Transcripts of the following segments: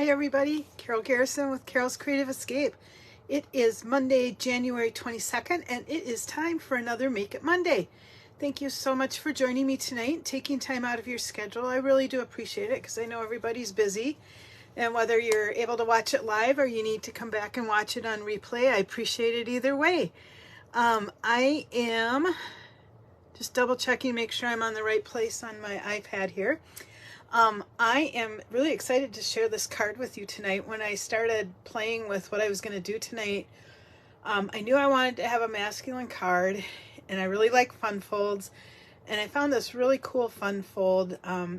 Hi everybody, Carol Garrison with Carol's Creative Escape. It is Monday, January 22nd, and it is time for another Make It Monday. Thank you so much for joining me tonight, taking time out of your schedule. I really do appreciate it because I know everybody's busy. And whether you're able to watch it live or you need to come back and watch it on replay, I appreciate it either way. I am just double checking, make sure I'm on the right place on my iPad here. I am really excited to share this card with you tonight. When I started playing with what I was going to do tonight, I knew I wanted to have a masculine card, and I really like fun folds, and I found this really cool fun fold,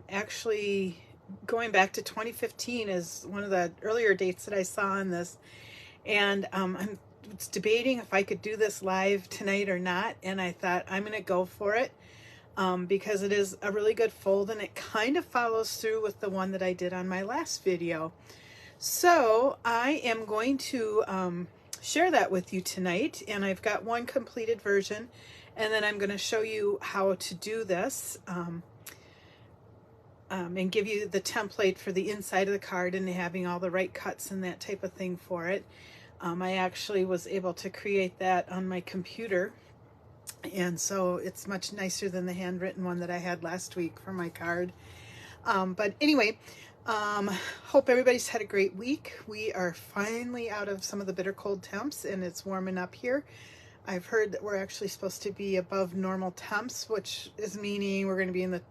actually going back to 2015 is one of the earlier dates that I saw on this, and I was debating if I could do this live tonight or not, and I thought I'm going to go for it. Because it is a really good fold and it kind of follows through with the one that I did on my last video. So I am going to share that with you tonight, and I've got one completed version, and then I'm going to show you how to do this and give you the template for the inside of the card and having all the right cuts and that type of thing for it. I actually was able to create that on my computer, and so it's much nicer than the handwritten one that I had last week for my card. But anyway, hope everybody's had a great week. We are finally out of some of the bitter cold temps and it's warming up here. I've heard that we're actually supposed to be above normal temps, which is meaning we're going to be in the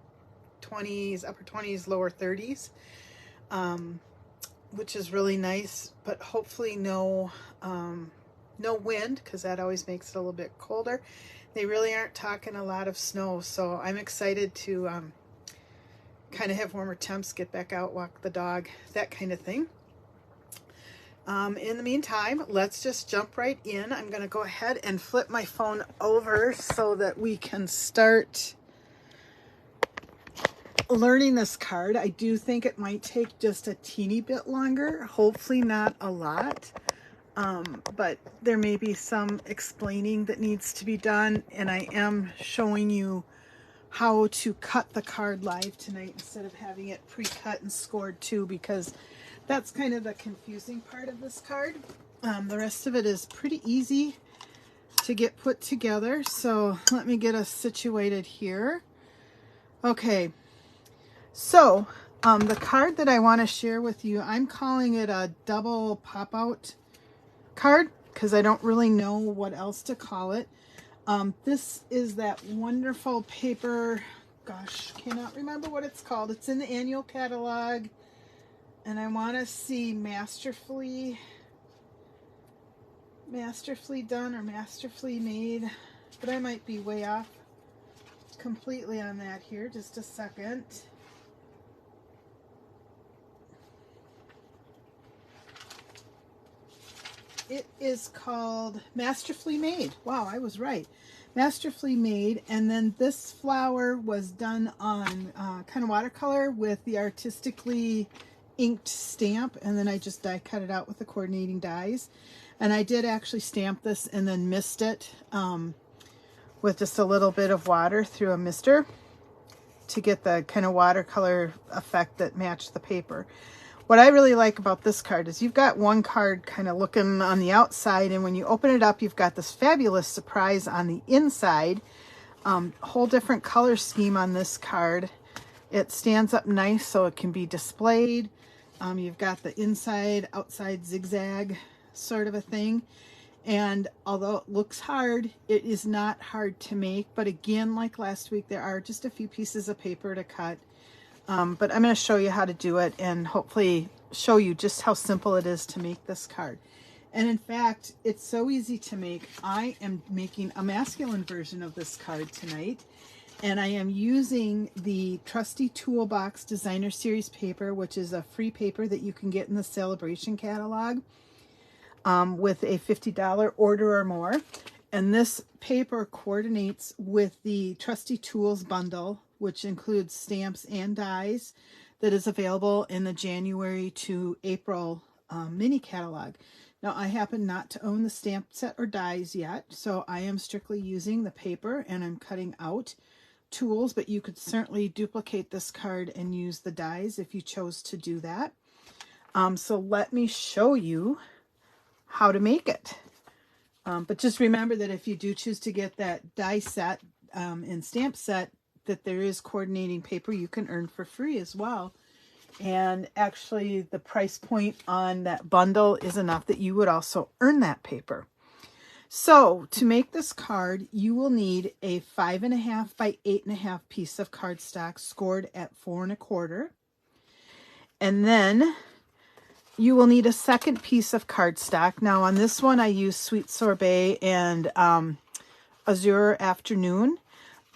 20s, upper 20s, lower 30s, which is really nice, but hopefully no wind, because that always makes it a little bit colder. They really aren't talking a lot of snow, so I'm excited to kind of have warmer temps, get back out, walk the dog, that kind of thing. In the meantime, let's just jump right in. I'm going to go ahead and flip my phone over so that we can start learning this card. I do think it might take just a teeny bit longer, hopefully not a lot. But there may be some explaining that needs to be done, and I am showing you how to cut the card live tonight instead of having it pre-cut and scored too, because that's kind of the confusing part of this card. The rest of it is pretty easy to get put together, so let me get us situated here. Okay, so the card that I want to share with you, I'm calling it a double pop-out card because I don't really know what else to call it. This is that wonderful paper, gosh, cannot remember what it's called. It's in the annual catalog, and I want to see masterfully done or masterfully made, but I might be way off completely on that here. Just a second. It is called Masterfully Made. Wow, I was right. Masterfully Made. And then this flower was done on kind of watercolor with the artistically inked stamp. And then I just die cut it out with the coordinating dies. And I did actually stamp this and then mist it with just a little bit of water through a mister to get the kind of watercolor effect that matched the paper. What I really like about this card is you've got one card kind of looking on the outside, and when you open it up, you've got this fabulous surprise on the inside. Whole different color scheme on this card. It stands up nice so it can be displayed. You've got the inside, outside zigzag sort of a thing. And although it looks hard, it is not hard to make. But again, like last week, there are just a few pieces of paper to cut. But I'm going to show you how to do it and hopefully show you just how simple it is to make this card. And in fact, it's so easy to make. I am making a masculine version of this card tonight. And I am using the Trusty Toolbox Designer Series paper, which is a free paper that you can get in the Celebration catalog with a $50 order or more. And this paper coordinates with the Trusty Tools bundle, which includes stamps and dies, that is available in the January to April mini catalog. Now, I happen not to own the stamp set or dies yet, so I am strictly using the paper, and I'm cutting out tools, but you could certainly duplicate this card and use the dies if you chose to do that. So let me show you how to make it. But just remember that if you do choose to get that die set and stamp set, that there is coordinating paper you can earn for free as well. And actually the price point on that bundle is enough that you would also earn that paper. So to make this card, you will need a 5.5 by 8.5 piece of cardstock scored at 4 1/4. And then you will need a second piece of cardstock. Now on this one, I use Sweet Sorbet and Azure Afternoon.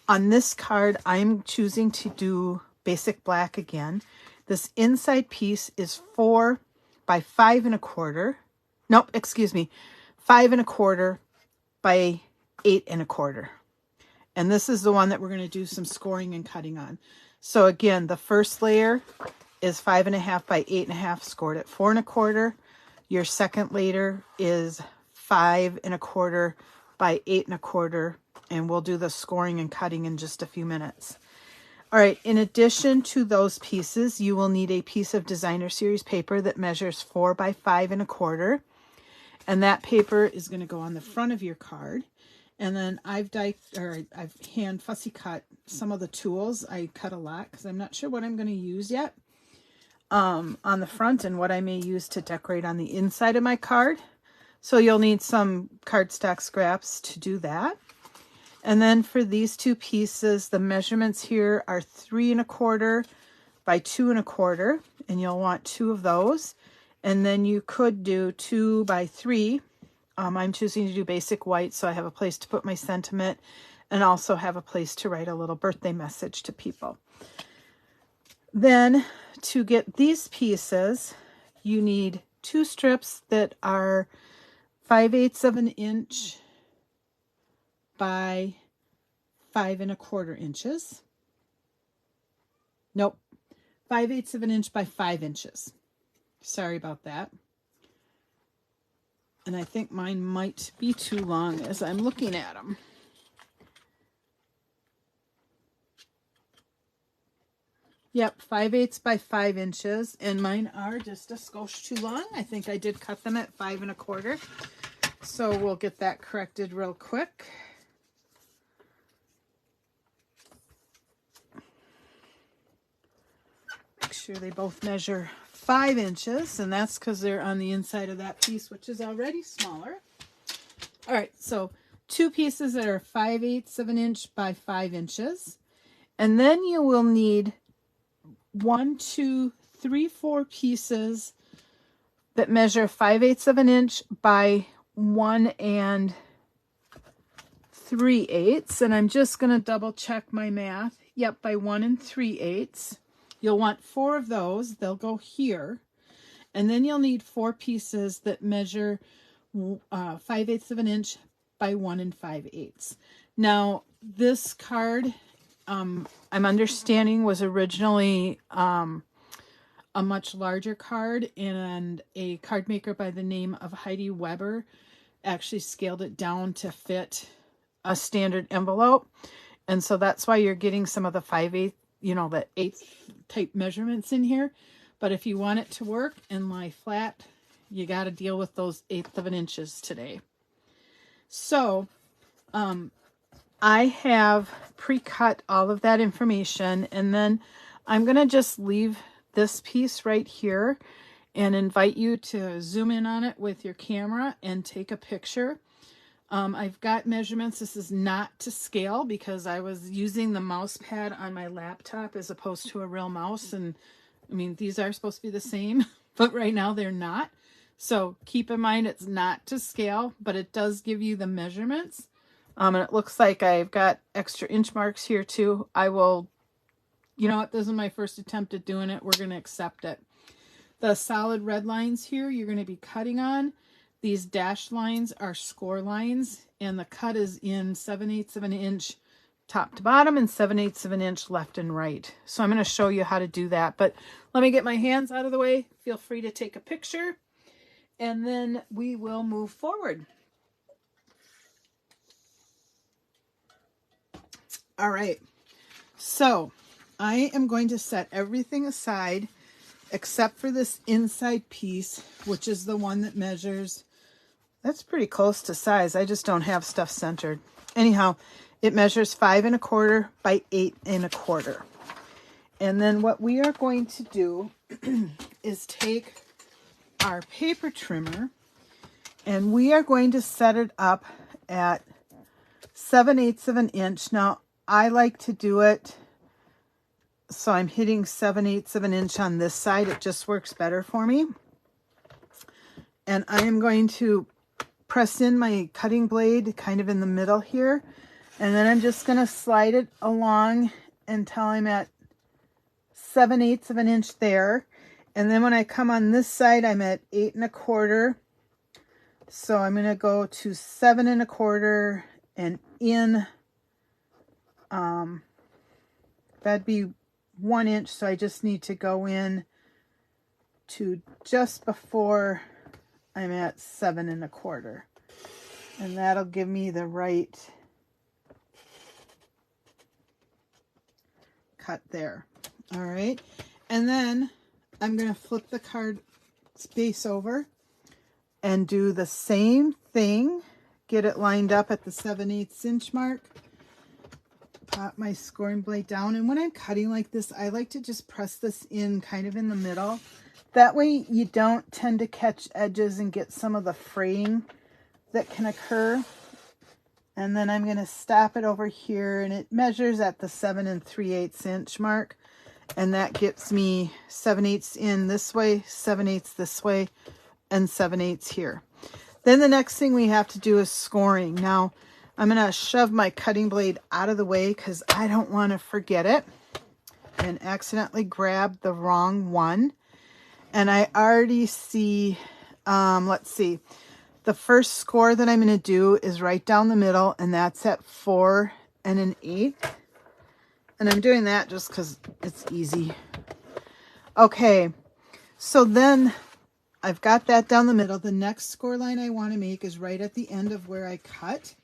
On this card, I'm choosing to do basic black again. This inside piece is 4 by 5 1/4. Nope, excuse me, 5 1/4 by 8 1/4. And this is the one that we're going to do some scoring and cutting on. So again, the first layer is 5.5 by 8.5 scored at 4 1/4. Your second layer is 5 1/4 by 8 1/4. And we'll do the scoring and cutting in just a few minutes. All right, in addition to those pieces, you will need a piece of designer series paper that measures 4 by 5 1/4. And that paper is going to go on the front of your card. And then I've hand fussy cut some of the tools. I cut a lot because I'm not sure what I'm going to use yet on the front and what I may use to decorate on the inside of my card. So you'll need some cardstock scraps to do that. And then for these two pieces, the measurements here are 3 1/4 by 2 1/4, and you'll want 2 of those. And then you could do 2 by 3. I'm choosing to do basic white, so I have a place to put my sentiment and also have a place to write a little birthday message to people. Then to get these pieces, you need 2 strips that are 5/8 of an inch by 5 1/4 inches. Nope, 5/8 of an inch by 5 inches. Sorry about that. And I think mine might be too long as I'm looking at them. Yep, 5/8 by 5 inches, and mine are just a skosh too long. I think I did cut them at 5 1/4. So we'll get that corrected real quick. Make sure they both measure 5 inches, and that's because they're on the inside of that piece, which is already smaller. All right, so 2 pieces that are 5/8 of an inch by 5 inches. And then you will need 1, 2, 3, 4 pieces that measure 5/8 of an inch by 1 3/8. And I'm just going to double check my math. Yep, by 1 3/8. You'll want 4 of those. They'll go here. And then you'll need 4 pieces that measure 5/8 of an inch by 1 5/8. Now, this card, I'm understanding, was originally a much larger card, and a card maker by the name of Heidi Weber actually scaled it down to fit a standard envelope. And so that's why you're getting some of the 5/8, the 8th type measurements in here. But if you want it to work and lie flat, you got to deal with those 1/8 of an inches today. So I have pre-cut all of that information, and then I'm going to just leave this piece right here and invite you to zoom in on it with your camera and take a picture. I've got measurements. This is not to scale because I was using the mouse pad on my laptop as opposed to a real mouse. And I mean, these are supposed to be the same, but right now they're not. So keep in mind it's not to scale, but it does give you the measurements. And it looks like I've got extra inch marks here too. I will, you know what, this is my first attempt at doing it. We're going to accept it. The solid red lines here you're going to be cutting on. These dashed lines are score lines, and the cut is in 7/8 of an inch top to bottom and 7/8 of an inch left and right. So I'm going to show you how to do that. But let me get my hands out of the way. Feel free to take a picture, and then we will move forward. All right. So I am going to set everything aside except for this inside piece, which is the one that measures, that's pretty close to size. I just don't have stuff centered. Anyhow, it measures 5 1/4 by 8 1/4. And then what we are going to do is take our paper trimmer and we are going to set it up at 7/8 of an inch. Now, I like to do it so I'm hitting 7/8 of an inch on this side. It just works better for me. And I am going to press in my cutting blade kind of in the middle here. And then I'm just going to slide it along until I'm at 7/8 of an inch there. And then when I come on this side, I'm at 8 1/4. So I'm going to go to 7 1/4 and in, that'd be 1 inch. So I just need to go in to just before I'm at 7 1/4. And that'll give me the right cut there. All right. And then I'm going to flip the card space over and do the same thing. Get it lined up at the 7/8 inch mark. Pop my scoring blade down. And when I'm cutting like this, I like to just press this in kind of in the middle. That way you don't tend to catch edges and get some of the fraying that can occur. And then I'm going to stop it over here, and it measures at the 7 3/8 inch mark. And that gets me 7/8 in this way, 7/8 this way, and 7/8 here. Then the next thing we have to do is scoring. Now, I'm going to shove my cutting blade out of the way because I don't want to forget it and accidentally grab the wrong one. And I already see, let's see, the first score that I'm going to do is right down the middle, and that's at 4 1/8. And I'm doing that just because it's easy. Okay, so then I've got that down the middle. The next score line I want to make is right at the end of where I cut.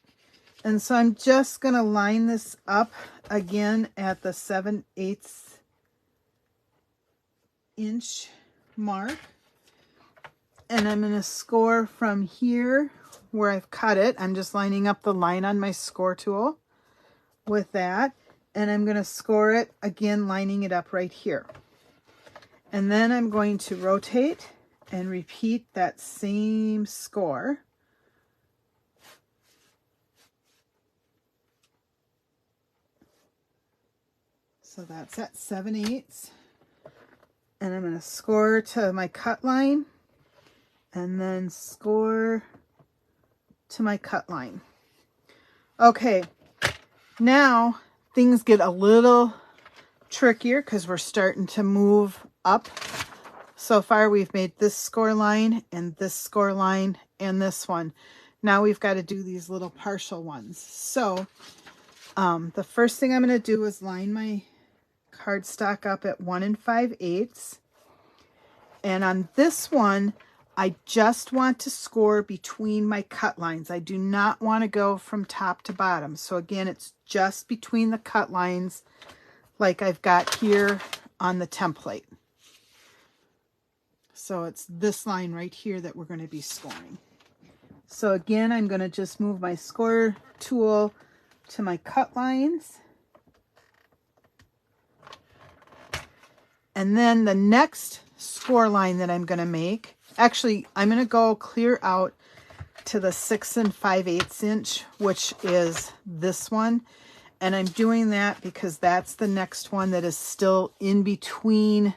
And so I'm just going to line this up again at the 7/8 inch mark. And I'm going to score from here where I've cut it. I'm just lining up the line on my score tool with that. And I'm going to score it again, lining it up right here. And then I'm going to rotate and repeat that same score. So that's at 7/8. And I'm going to score to my cut line and then score to my cut line. Okay, now things get a little trickier because we're starting to move up. So far we've made this score line and this score line and this one. Now we've got to do these little partial ones. So the first thing I'm going to do is line my cardstock up at 1 5/8. And on this one, I just want to score between my cut lines. I do not want to go from top to bottom. So again, it's just between the cut lines like I've got here on the template. So it's this line right here that we're going to be scoring. So again, I'm going to just move my score tool to my cut lines. And then the next score line that I'm going to make, actually, I'm going to go clear out to the 6 5/8 inch, which is this one. And I'm doing that because that's the next one that is still in between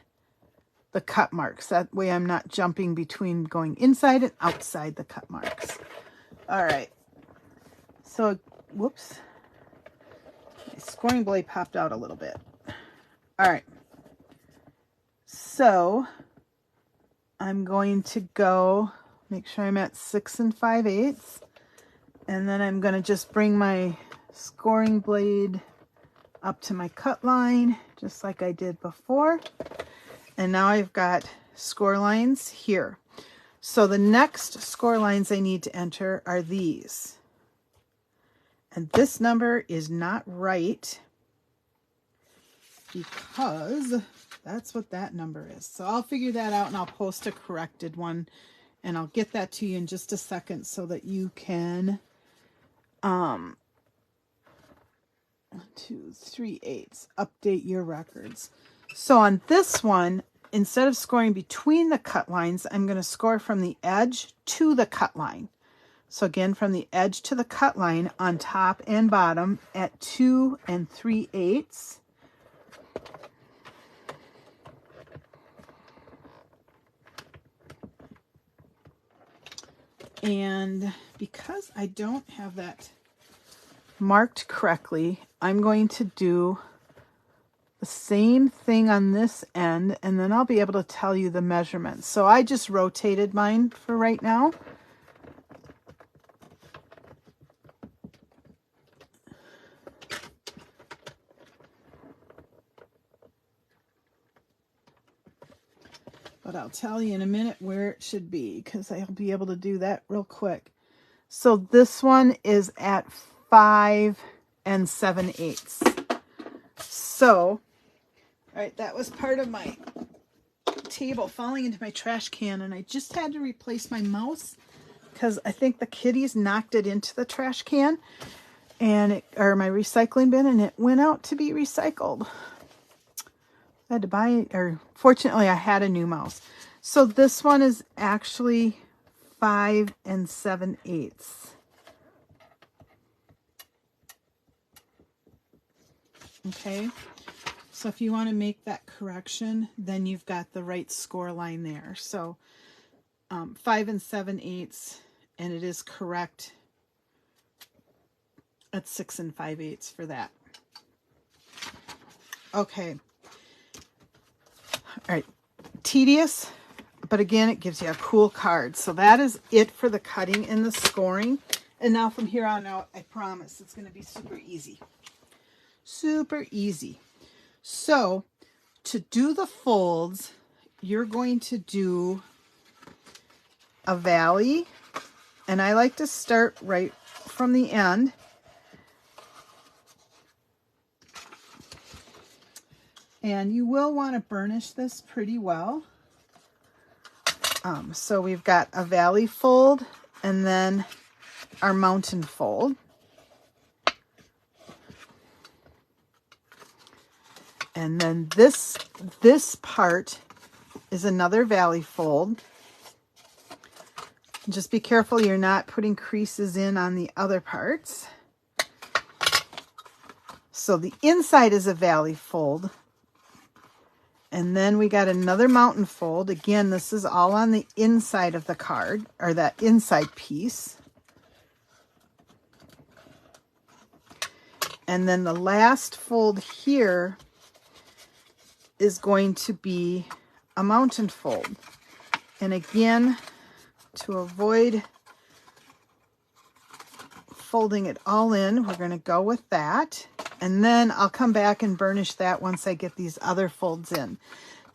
the cut marks. That way I'm not jumping between going inside and outside the cut marks. All right. So, whoops. My scoring blade popped out a little bit. All right. So I'm going to go make sure I'm at 6 5/8, and then I'm going to just bring my scoring blade up to my cut line just like I did before. And now I've got score lines here. So the next score lines I need to enter are these. And this number is not right because That's what that number is. So I'll figure that out and I'll post a corrected one, and I'll get that to you in just a second so that you can 1, 2, 3, 8 update your records. So on this one, instead of scoring between the cut lines, I'm going to score from the edge to the cut line. So again, from the edge to the cut line on top and bottom at 2 3/8. And because I don't have that marked correctly, I'm going to do the same thing on this end, and then I'll be able to tell you the measurements. So I just rotated mine for right now. But I'll tell you in a minute where it should be, because I'll be able to do that real quick. So this one is at 5 7/8. So, all right, that was part of my table falling into my trash can, and I just had to replace my mouse because I think the kitties knocked it into the trash can, and or my recycling bin, and it went out to be recycled. I had to buy, or fortunately I had a new mouse. So this one is actually 5 7/8. Okay, so if you want to make that correction, then you've got the right score line there. So 5 7/8, and it is correct at 6 5/8 for that. Okay. All right, tedious, but again, it gives you a cool card. So that is it for the cutting and the scoring. And now from here on out, I promise it's going to be super easy. Super easy. So to do the folds, you're going to do a valley, and I like to start right from the end. And you will want to burnish this pretty well. So we've got a valley fold and then our mountain fold. And then this part is another valley fold. Just be careful you're not putting creases in on the other parts. So the inside is a valley fold. And then we got another mountain fold. Again, this is all on the inside of the card, or that inside piece. And then the last fold here is going to be a mountain fold. And again, to avoid folding it all in, we're going to go with that. And then I'll come back and burnish that once I get these other folds in.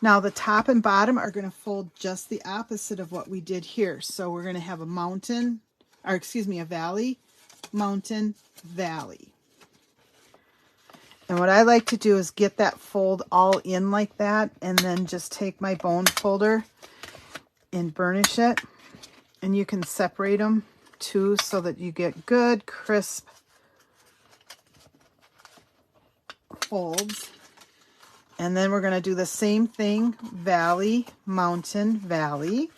Now the top and bottom are going to fold just the opposite of what we did here. So we're going to have a mountain, or excuse me, a valley, mountain, valley. And what I like to do is get that fold all in like that, and then just take my bone folder and burnish it. And you can separate them too so that you get good, crisp folds. And then we're going to do the same thing, valley, mountain, valley.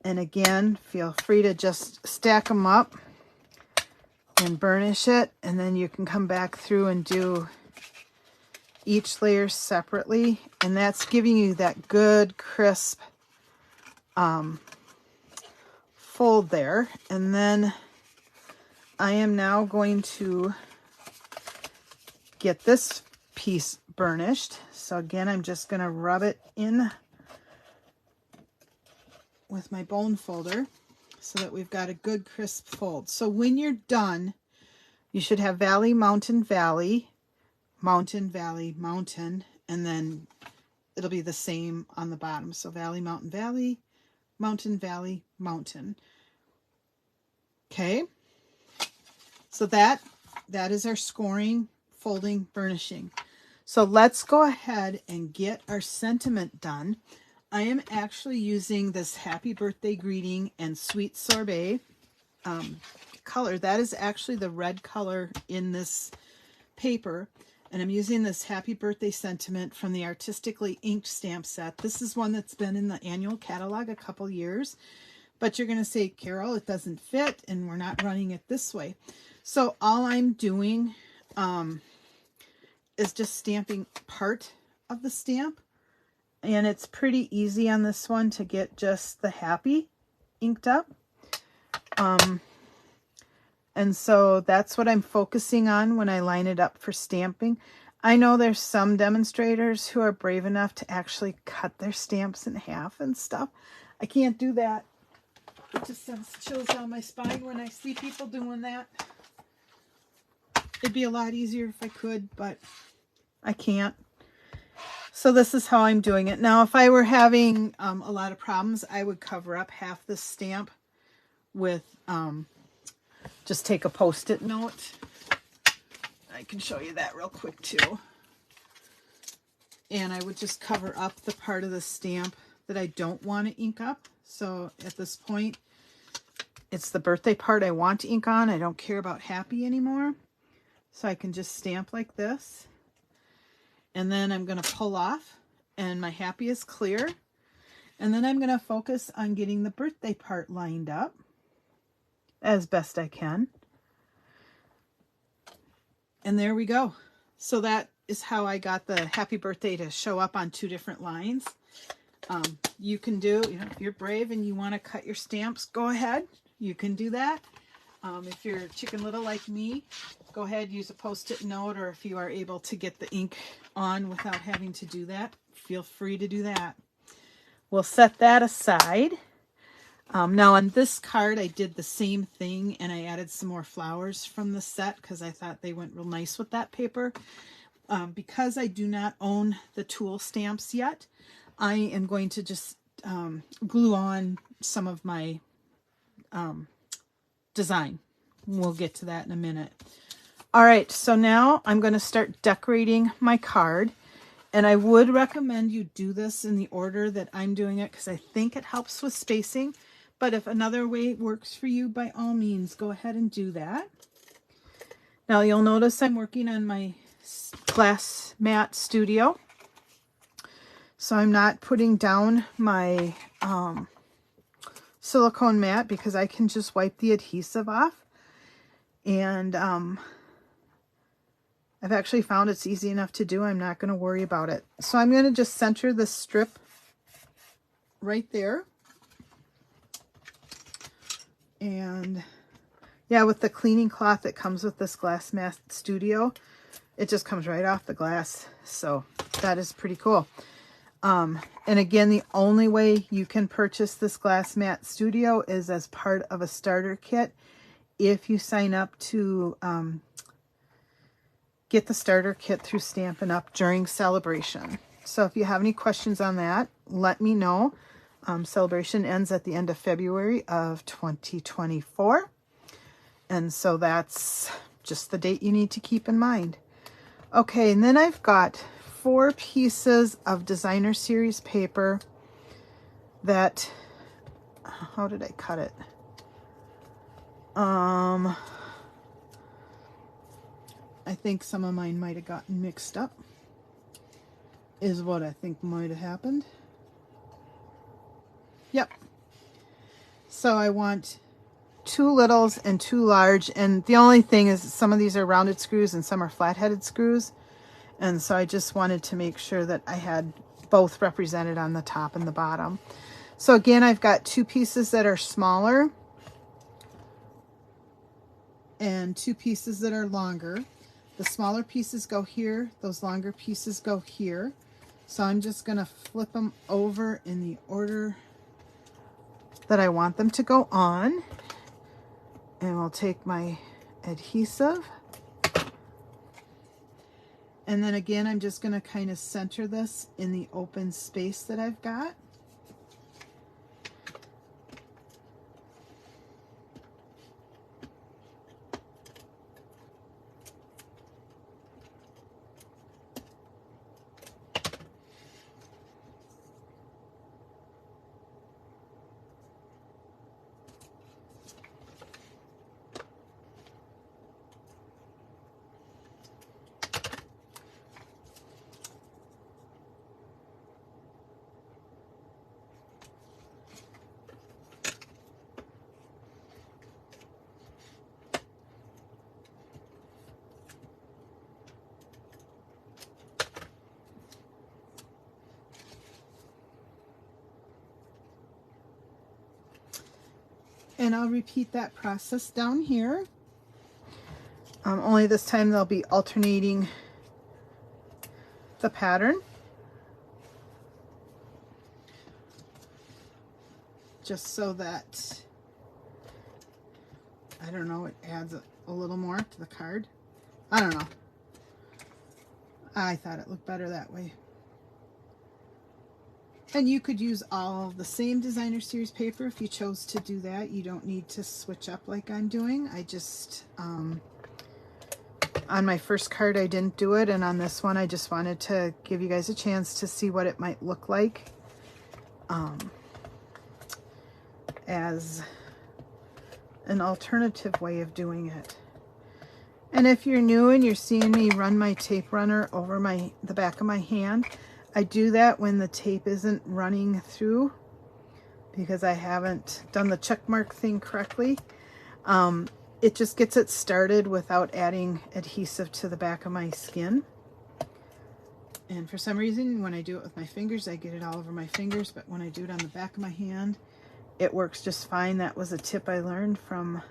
And again, feel free to just stack them up and burnish it. And then you can come back through and do each layer separately. And that's giving you that good, crisp fold there. And then I am now going to get this piece burnished. So again, I'm just going to rub it in with my bone folder so that we've got a good crisp fold. So when you're done, you should have valley, mountain, valley, mountain, valley, mountain, and then it'll be the same on the bottom. So valley, mountain, valley, mountain, valley, mountain. Okay, so that is our scoring, folding, burnishing. So let's go ahead and get our sentiment done. I am actually using this happy birthday greeting and sweet sorbet color. That is actually the red color in this paper. And I'm using this happy birthday sentiment from the artistically inked stamp set. This is one that's been in the annual catalog a couple years. But you're going to say, Carol, it doesn't fit and we're not running it this way. So all I'm doing is just stamping part of the stamp. And it's pretty easy on this one to get just the happy inked up. And so that's what I'm focusing on when I line it up for stamping. I know there's some demonstrators who are brave enough to actually cut their stamps in half and stuff. I can't do that. It just sends chills down my spine when I see people doing that. It'd be a lot easier if I could, but I can't. So this is how I'm doing it. Now, if I were having a lot of problems, I would cover up half the stamp with, just take a Post-it note. I can show you that real quick too. And I would just cover up the part of the stamp that I don't want to ink up. So at this point, it's the birthday part I want to ink on. I don't care about happy anymore. So I can just stamp like this. And then I'm going to pull off and my happy is clear. And then I'm going to focus on getting the birthday part lined up as best I can. And there we go. So that is how I got the happy birthday to show up on two different lines. You can do, if you're brave and you want to cut your stamps, go ahead. You can do that. If you're Chicken Little like me, go ahead, use a Post-it note, or if you are able to get the ink on without having to do that, feel free to do that. We'll set that aside. Now on this card, I did the same thing and I added some more flowers from the set because I thought they went real nice with that paper. Because I do not own the tulle stamps yet, I am going to just glue on some of my design. We'll get to that in a minute. All right, so now I'm going to start decorating my card. And I would recommend you do this in the order that I'm doing it because I think it helps with spacing. But if another way works for you, by all means, go ahead and do that. Now you'll notice I'm working on my glass mat studio. So I'm not putting down my silicone mat because I can just wipe the adhesive off. And I've actually found it's easy enough to do. I'm not going to worry about it. So I'm going to just center this strip right there. And yeah, with the cleaning cloth that comes with this Glass Mat Studio, it just comes right off the glass. So that is pretty cool. And again, the only way you can purchase this Glass Mat Studio is as part of a starter kit. If you sign up to get the starter kit through Stampin' Up! During Celebration. So if you have any questions on that, let me know. Celebration ends at the end of February of 2024. And so that's just the date you need to keep in mind. Okay, and then I've got 4 pieces of designer series paper that, how did I cut it? I think some of mine might have gotten mixed up, is what I think might have happened. Yep. So I want 2 littles and 2 large, and the only thing is some of these are rounded screws and some are flat-headed screws, and so I just wanted to make sure that I had both represented on the top and the bottom. So again, I've got 2 pieces that are smaller and 2 pieces that are longer. The smaller pieces go here, those longer pieces go here. So I'm just going to flip them over in the order that I want them to go on. And we'll take my adhesive. And then again, I'm just going to kind of center this in the open space that I've got. And I'll repeat that process down here. Only this time they'll be alternating the pattern. Just so that, I don't know, it adds a little more to the card. I don't know. I thought it looked better that way. And you could use all the same designer series paper if you chose to do that. You don't need to switch up like I'm doing. I just, on my first card I didn't do it, and on this one I just wanted to give you guys a chance to see what it might look like as an alternative way of doing it. And if you're new and you're seeing me run my tape runner over the back of my hand, I do that when the tape isn't running through because I haven't done the check mark thing correctly. It just gets it started without adding adhesive to the back of my skin. And for some reason, when I do it with my fingers, I get it all over my fingers, but when I do it on the back of my hand, it works just fine. That was a tip I learned from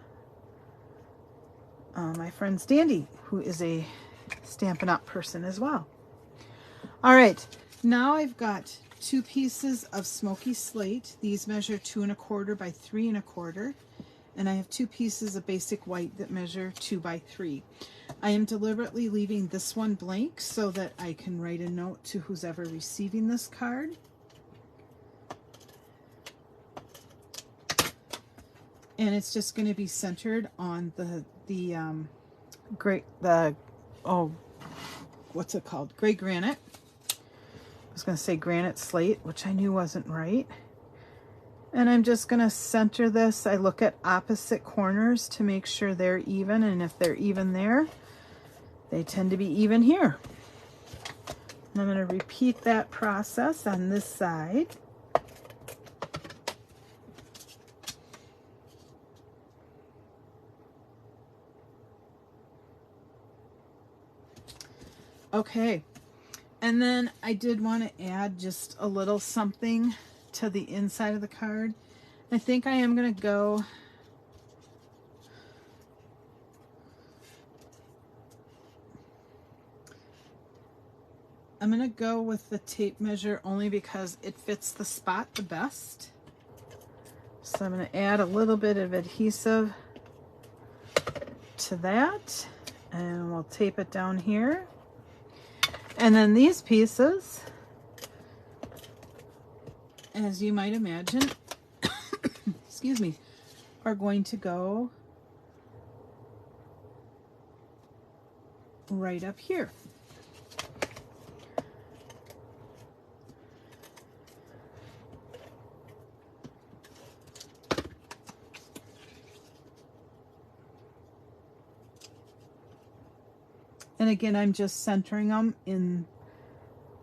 my friend Standy, who is a Stampin' Up person as well. All right, now I've got 2 pieces of smoky slate. These measure 2 1/4 by 3 1/4, and I have 2 pieces of basic white that measure 2 by 3. I am deliberately leaving this one blank so that I can write a note to who's ever receiving this card. And it's just going to be centered on what's it called? Gray granite. I was going to say granite slate, which I knew wasn't right. And I'm just going to center this. I look at opposite corners to make sure they're even, and if they're even there, they tend to be even here. And I'm going to repeat that process on this side. Okay, and then I did want to add just a little something to the inside of the card. I think I am going to go with the tape measure only because it fits the spot the best. So I'm going to add a little bit of adhesive to that, and we'll tape it down here. And then these pieces, as you might imagine, excuse me, are going to go right up here. And again, I'm just centering them in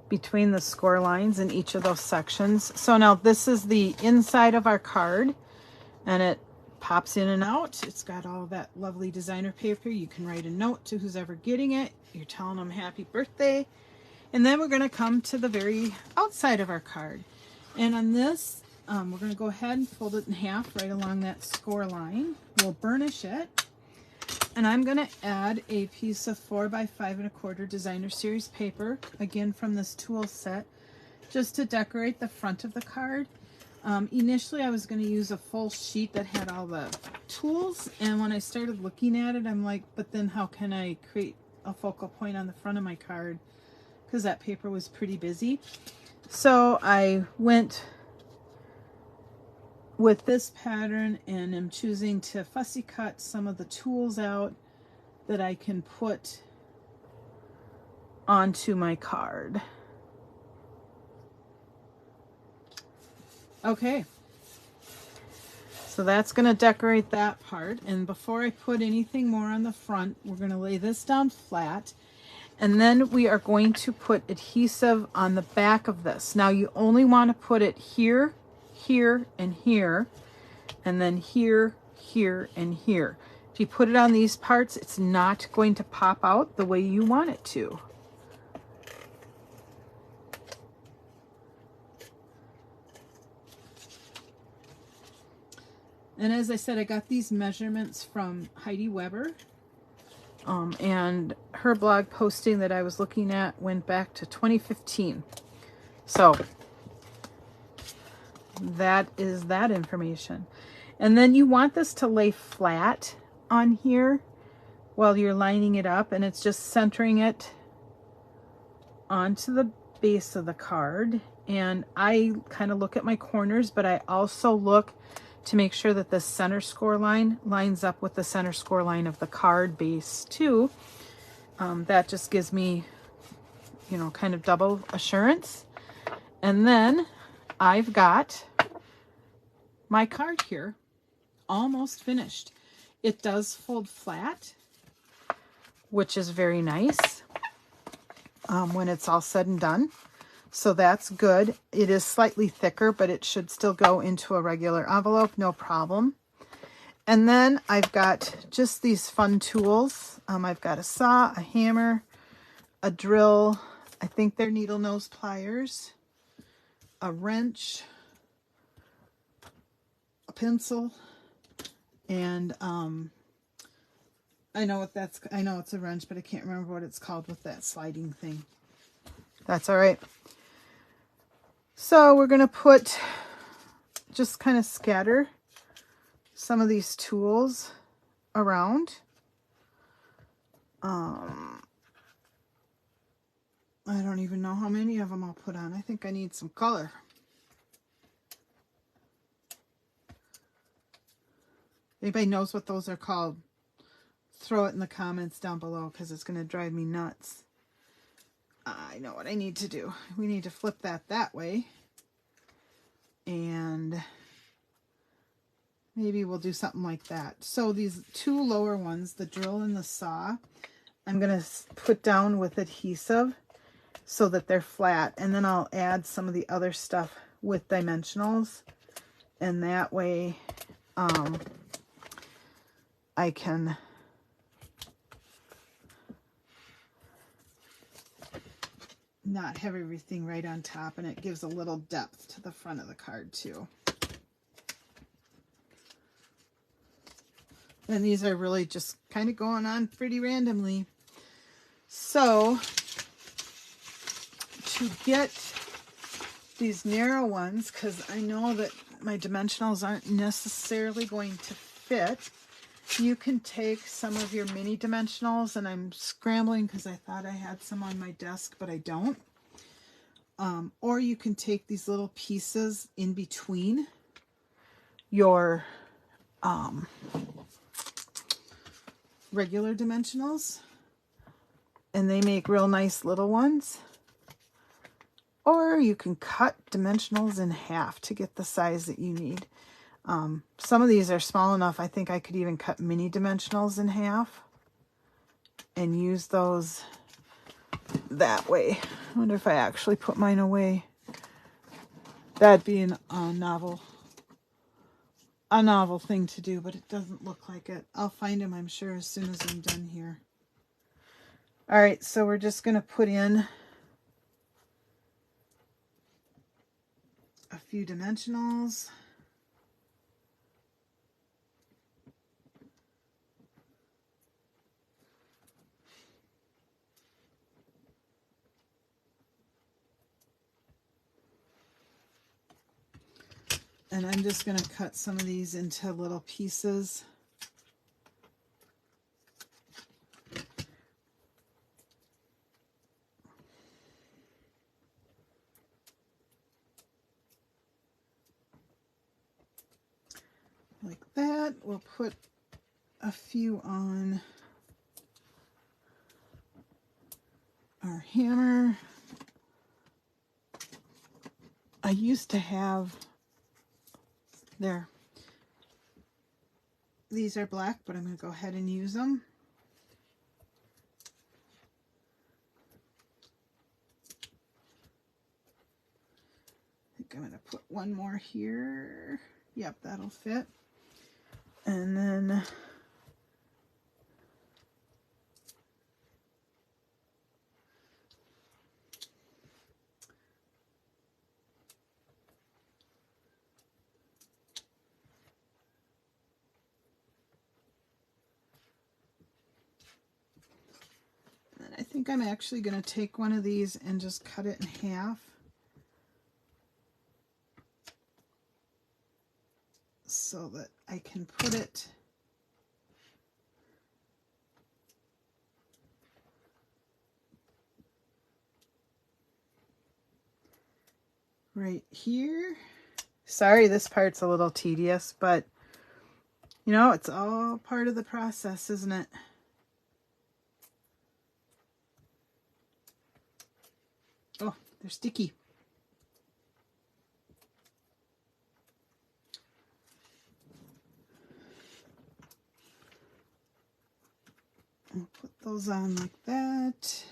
between the score lines in each of those sections. So now this is the inside of our card, and it pops in and out. It's got all that lovely designer paper. You can write a note to who's ever getting it. You're telling them happy birthday. And then we're going to come to the very outside of our card. And on this, we're going to go ahead and fold it in half right along that score line. We'll burnish it. And I'm going to add a piece of 4 by 5 1/4 designer series paper, again from this tool set, just to decorate the front of the card. Initially I was going to use a full sheet that had all the tools, and when I started looking at it, I'm like, but then how can I create a focal point on the front of my card? Because that paper was pretty busy. So I went with this pattern, and I'm choosing to fussy cut some of the tools out that I can put onto my card. Okay, so that's going to decorate that part. And before I put anything more on the front, we're going to lay this down flat, and then we are going to put adhesive on the back of this. Now you only want to put it here, here, and here, and then here, here, and here. If you put it on these parts, it's not going to pop out the way you want it to. And as I said, I got these measurements from Heidi Weber. And her blog posting that I was looking at went back to 2015. So that is that information. And then you want this to lay flat on here while you're lining it up, and it's just centering it onto the base of the card. And I kind of look at my corners, but I also look to make sure that the center score line lines up with the center score line of the card base too. That just gives me, you know, kind of double assurance. And then I've got my card here almost finished. It does fold flat, which is very nice when it's all said and done. So that's good. It is slightly thicker, but it should still go into a regular envelope, no problem. And then I've got just these fun tools. I've got a saw, a hammer, a drill, I think they're needle nose pliers, a wrench, a pencil, and I know it's a wrench, but I can't remember what it's called with that sliding thing. That's all right. So we're going to just kind of scatter some of these tools around. I don't even know how many of them I'll put on. I think I need some color. Anybody knows what those are called? Throw it in the comments down below, because it's going to drive me nuts. I know what I need to do. We need to flip that way. And maybe we'll do something like that. So these two lower ones, the drill and the saw, I'm going to put down with adhesive so that they're flat. And then I'll add some of the other stuff with dimensionals. And that way I can not have everything right on top, and it gives a little depth to the front of the card too. And these are really just kind of going on pretty randomly. So to get these narrow ones, because I know that my dimensionals aren't necessarily going to fit, you can take some of your mini dimensionals, and I'm scrambling because I thought I had some on my desk, but I don't. Or you can take these little pieces in between your regular dimensionals, and they make real nice little ones. Or you can cut dimensionals in half to get the size that you need. Some of these are small enough, I think I could even cut mini dimensionals in half and use those that way. I wonder if I actually put mine away. That'd be a novel thing to do, but it doesn't look like it. I'll find them, I'm sure, as soon as I'm done here. All right, so we're just going to put in a few dimensionals. And I'm just going to cut some of these into little pieces. Like that. We'll put a few on our hammer. I used to have there. These are black, but I'm going to go ahead and use them. I think I'm going to put one more here. Yep, that'll fit. And then think I'm actually going to take one of these and just cut it in half. So that I can put it right here. Sorry, this part's a little tedious, but you know, it's all part of the process, isn't it? Oh, they're sticky. I'll put those on like that.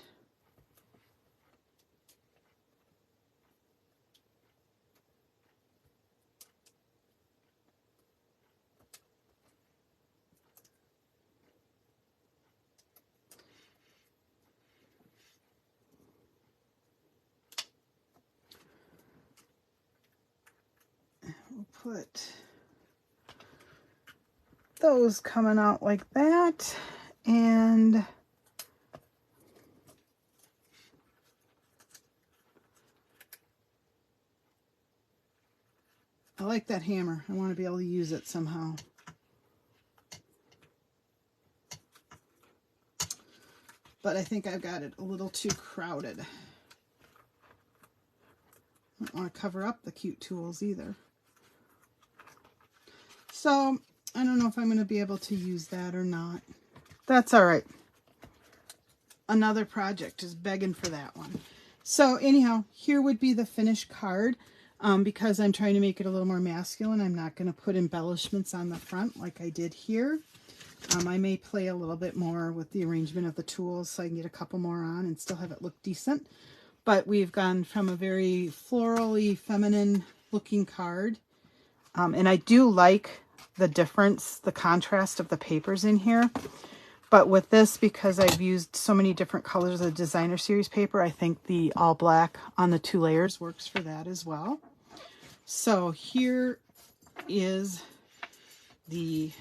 We'll put those coming out like that, and I like that hammer. I want to be able to use it somehow. But I think I've got it a little too crowded. I don't want to cover up the cute tools either. So I don't know if I'm going to be able to use that or not. That's all right. Another project is begging for that one. So anyhow, here would be the finished card. Because I'm trying to make it a little more masculine, I'm not going to put embellishments on the front like I did here. I may play a little bit more with the arrangement of the tools so I can get a couple more on and still have it look decent. But we've gone from a very florally feminine looking card. And I do like the difference, the contrast of the papers in here. But with this, because I've used so many different colors of designer series paper, I think the all black on the 2 layers works for that as well. So here is the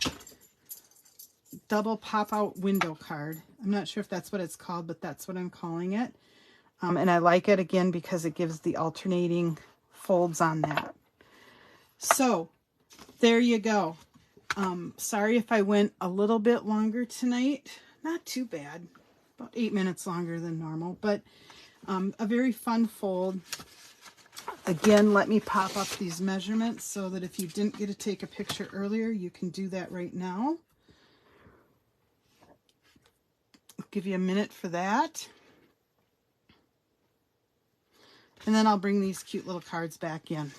double pop-out window card. I'm not sure if that's what it's called, but that's what I'm calling it. And I like it again because it gives the alternating folds on that. So there you go. Sorry if I went a little bit longer tonight. Not too bad. About 8 minutes longer than normal, but a very fun fold. Again, let me pop up these measurements so that if you didn't get to take a picture earlier, you can do that right now. I'll give you a minute for that. And then I'll bring these cute little cards back in.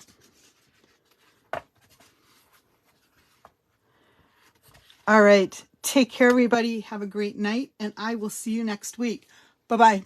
All right. Take care, everybody. Have a great night, and I will see you next week. Bye-bye.